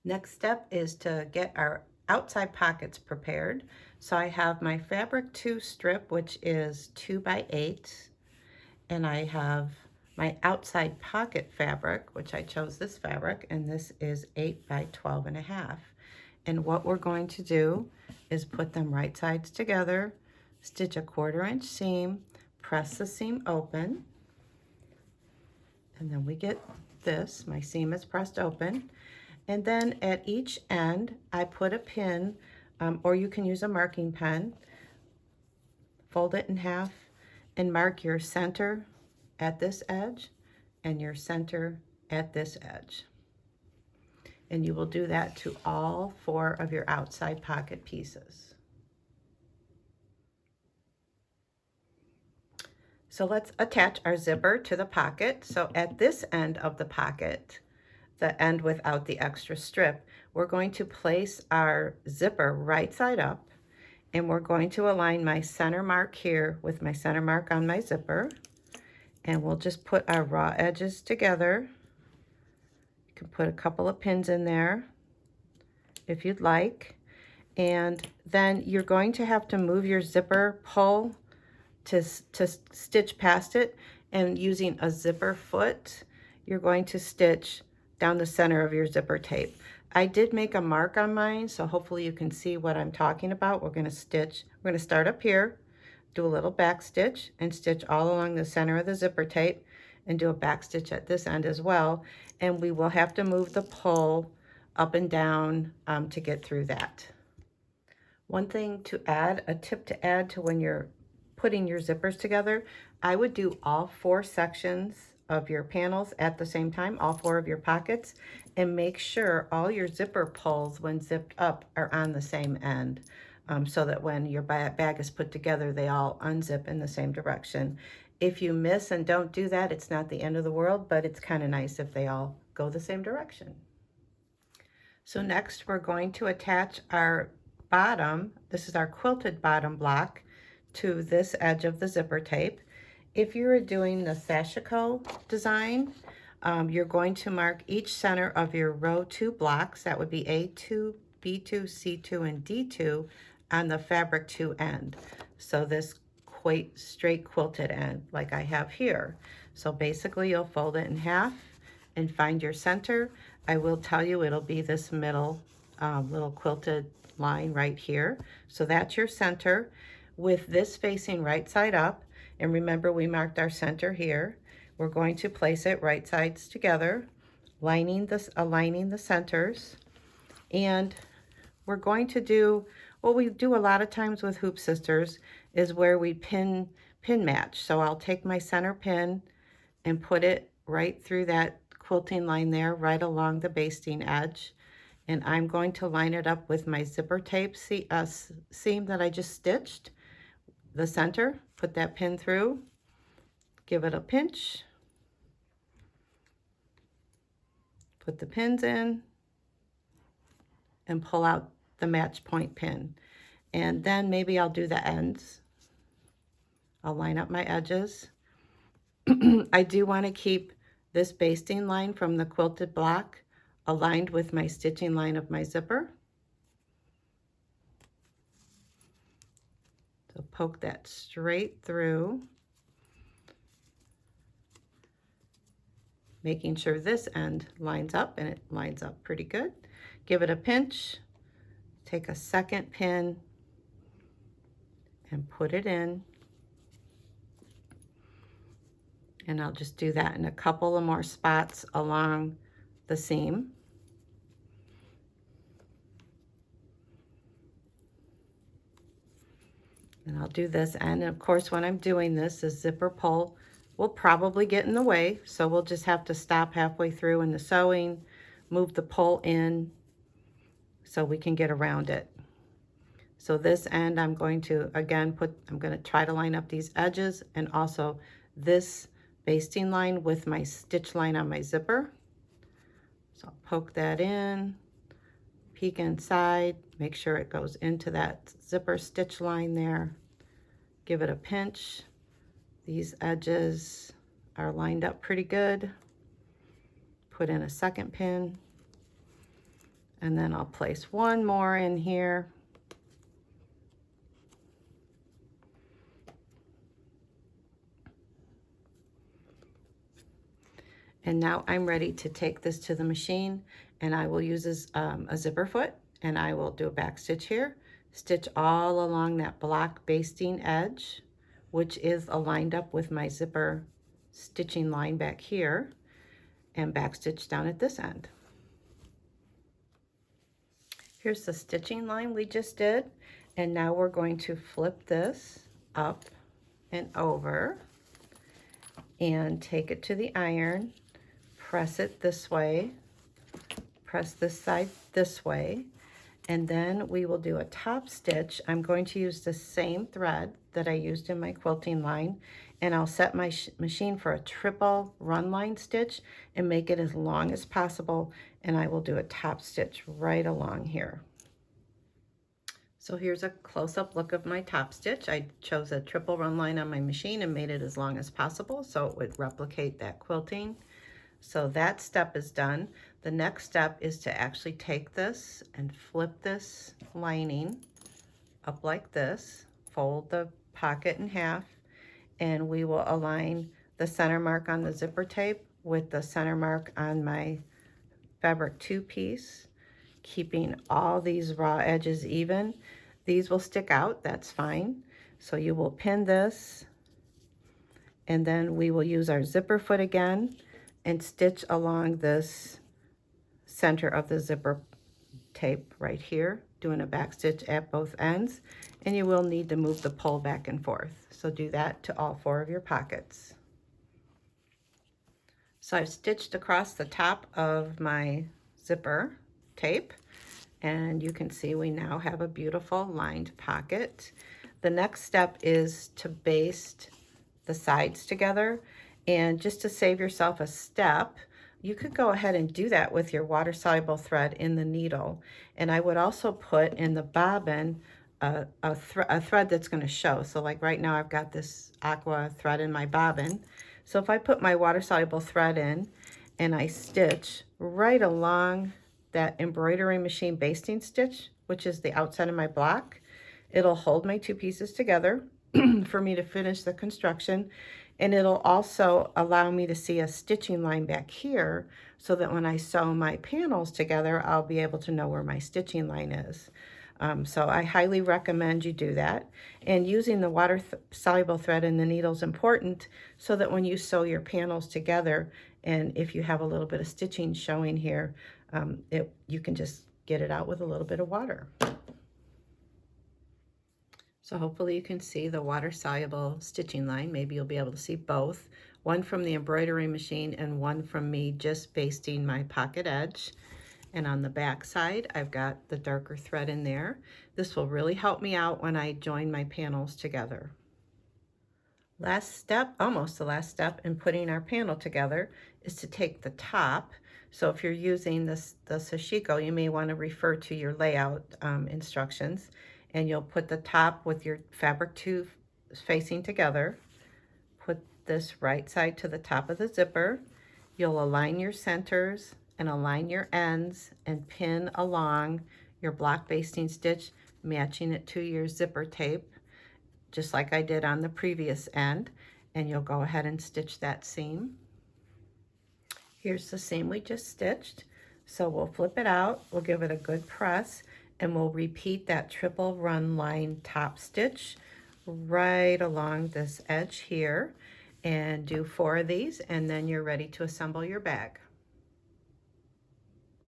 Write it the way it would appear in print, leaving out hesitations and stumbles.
Next step is to get our outside pockets prepared. So I have my fabric 2 strip, which is 2 by 8, and I have my outside pocket fabric, which I chose this fabric, and this is 8 by 12 and a half. And what we're going to do is put them right sides together, stitch a 1/4 inch seam, press the seam open, and then we get this. My seam is pressed open. And then at each end, I put a pin, or you can use a marking pen, fold it in half, and mark your center at this edge and your center at this edge. And you will do that to all 4 of your outside pocket pieces. So let's attach our zipper to the pocket. So at this end of the pocket, the end without the extra strip, we're going to place our zipper right side up, and we're going to align my center mark here with my center mark on my zipper, and we'll just put our raw edges together. You can put a couple of pins in there if you'd like, and then you're going to have to move your zipper pull to stitch past it, and using a zipper foot, you're going to stitch down the center of your zipper tape. I did make a mark on mine, so hopefully you can see what I'm talking about. We're going to start up here, do a little back stitch, and stitch all along the center of the zipper tape, and do a back stitch at this end as well. And we will have to move the pull up and down to get through that. One thing to add, a tip to add to when you're putting your zippers together, I would do all 4 sections of your panels at the same time, all 4 of your pockets, and make sure all your zipper pulls when zipped up are on the same end, so that when your bag is put together, they all unzip in the same direction. If you miss and don't do that, it's not the end of the world, but it's kind of nice if they all go the same direction. So next we're going to attach our bottom, this is our quilted bottom block, to this edge of the zipper tape. If you're doing the sashiko design, you're going to mark each center of your row 2 blocks, that would be A2, B2, C2, and D2 on the fabric 2 end. So this straight quilted end like I have here. So basically you'll fold it in half and find your center. I will tell you it'll be this middle little quilted line right here. So that's your center, with this facing right side up. And remember, we marked our center here. We're going to place it right sides together, aligning the centers. And we're going to do what we do a lot of times with Hoop Sisters, is where we pin match. So I'll take my center pin and put it right through that quilting line there, right along the basting edge. And I'm going to line it up with my zipper tape seam that I just stitched. The center, put that pin through, give it a pinch, put the pins in, and pull out the match point pin. And then maybe I'll do the ends. I'll line up my edges. I do want to keep this basting line from the quilted block aligned with my stitching line of my zipper. So poke that straight through, making sure this end lines up, and it lines up pretty good. Give it a pinch, take a second pin and put it in. And I'll just do that in a couple of more spots along the seam. And I'll do this end. And of course, when I'm doing this, the zipper pull will probably get in the way. So we'll just have to stop halfway through in the sewing, move the pull in so we can get around it. So this end, I'm going to, again, I'm going to try to line up these edges and also this basting line with my stitch line on my zipper. So I'll poke that in, peek inside, make sure it goes into that zipper stitch line there. Give it a pinch. These edges are lined up pretty good. Put in a second pin. And then I'll place one more in here. And now I'm ready to take this to the machine, and I will use a zipper foot, and I will do a back stitch here, stitch all along that block basting edge, which is aligned up with my zipper stitching line back here, and back stitch down at this end. Here's the stitching line we just did, and now we're going to flip this up and over and take it to the iron, press it this way, press this side this way, and then we will do a top stitch. I'm going to use the same thread that I used in my quilting line, and I'll set my machine for a triple run line stitch and make it as long as possible, and I will do a top stitch right along here. So here's a close-up look of my top stitch. I chose a triple run line on my machine and made it as long as possible so it would replicate that quilting. So that step is done. The next step is to actually take this and flip this lining up like this, fold the pocket in half, and we will align the center mark on the zipper tape with the center mark on my fabric 2 piece, keeping all these raw edges even. These will stick out, that's fine. So you will pin this, and then we will use our zipper foot again and stitch along this center of the zipper tape right here, doing a back stitch at both ends, and you will need to move the pole back and forth. So do that to all 4 of your pockets. So I've stitched across the top of my zipper tape, and you can see we now have a beautiful lined pocket. The next step is to baste the sides together, and just to save yourself a step, you could go ahead and do that with your water-soluble thread in the needle. And I would also put in the bobbin a thread that's going to show. So like right now I've got this aqua thread in my bobbin. So if I put my water-soluble thread in and I stitch right along that embroidery machine basting stitch, which is the outside of my block, it'll hold my 2 pieces together for me to finish the construction. And it'll also allow me to see a stitching line back here so that when I sew my panels together, I'll be able to know where my stitching line is. So I highly recommend you do that. And using the water-soluble thread in the needle is important so that when you sew your panels together, and if you have a little bit of stitching showing here, you can just get it out with a little bit of water. So hopefully you can see the water-soluble stitching line. Maybe you'll be able to see both, one from the embroidery machine and one from me just basting my pocket edge. And on the back side, I've got the darker thread in there. This will really help me out when I join my panels together. Last step, almost the last step in putting our panel together, is to take the top. So if you're using the sashiko, you may want to refer to your layout instructions, and you'll put the top with your fabric 2 facing together. Put this right side to the top of the zipper. You'll align your centers and align your ends and pin along your block basting stitch, matching it to your zipper tape, just like I did on the previous end, and you'll go ahead and stitch that seam. Here's the seam we just stitched. So we'll flip it out, we'll give it a good press, and we'll repeat that triple run line top stitch right along this edge here, and do 4 of these, and then you're ready to assemble your bag.